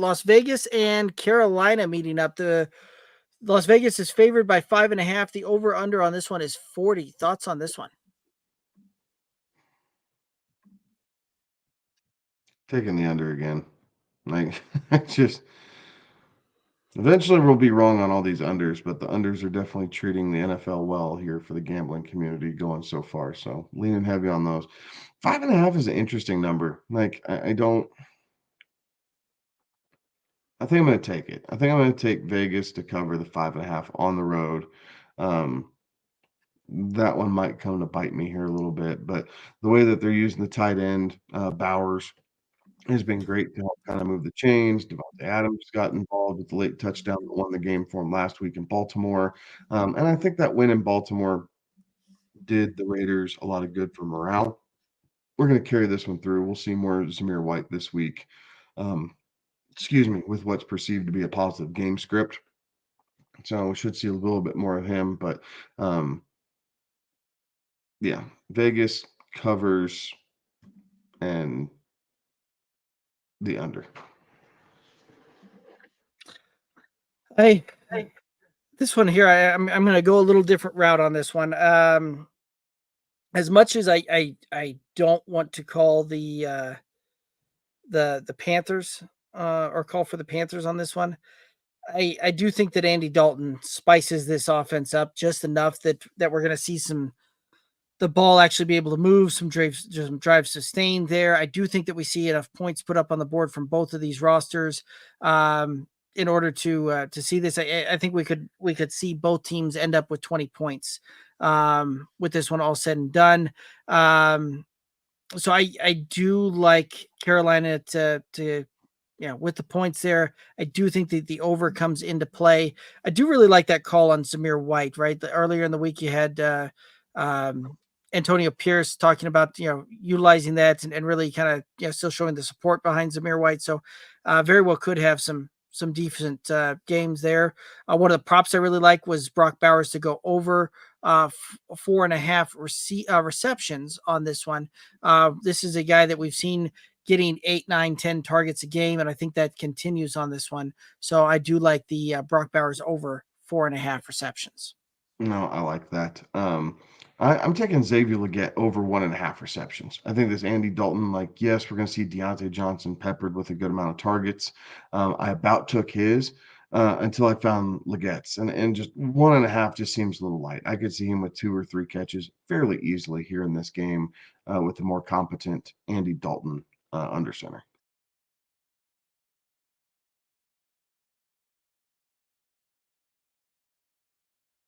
Las Vegas and Carolina meeting up. The Las Vegas is favored by 5.5. The over under on this one is 40. Thoughts on this one? Taking the under again. Like, just eventually we'll be wrong on all these unders, but the unders are definitely treating the NFL well here for the gambling community going so far. So leaning heavy on those. 5.5 is an interesting number. Like, I don't. I think I'm going to take it. I think I'm going to take Vegas to cover the 5.5 on the road. Um, that one might come to bite me here a little bit, but the way that they're using the tight end, Bowers, has been great to help kind of move the chains. Davante Adams got involved with the late touchdown that won the game for him last week in Baltimore. And I think that win in Baltimore did the Raiders a lot of good for morale. We're going to carry this one through. We'll see more Zamir White this week. Um, with what's perceived to be a positive game script. So we should see a little bit more of him. But um, yeah, Vegas covers and the under. Hey, this one here, I'm going to go a little different route on this one. As much as I don't want to call the Panthers or call for the Panthers on this one, I do think that Andy Dalton spices this offense up just enough that we're going to see the ball actually be able to move, some drives sustained there. I do think that we see enough points put up on the board from both of these rosters in order to see this. I think we could see both teams end up with 20 points with this one all said and done. So I do like Carolina to with the points there. I do think that the over comes into play. I do really like that call on Zamir White, right? Earlier in the week, you had um, Antonio Pierce talking about, utilizing that and really kind of, still showing the support behind Zamir White. So very well could have some decent games there. One of the props I really like was Brock Bowers to go over 4.5 receptions on this one. This is a guy that we've seen getting 8, 9, 10 targets a game, and I think that continues on this one. So I do like the Brock Bowers over 4.5 receptions. No, I like that. I'm taking Xavier Legette over 1.5 receptions. I think this Andy Dalton, like, yes, we're going to see Deontay Johnson peppered with a good amount of targets. I about took his until I found Legette's, and just 1.5 just seems a little light. I could see him with 2 or 3 catches fairly easily here in this game with the more competent Andy Dalton under center.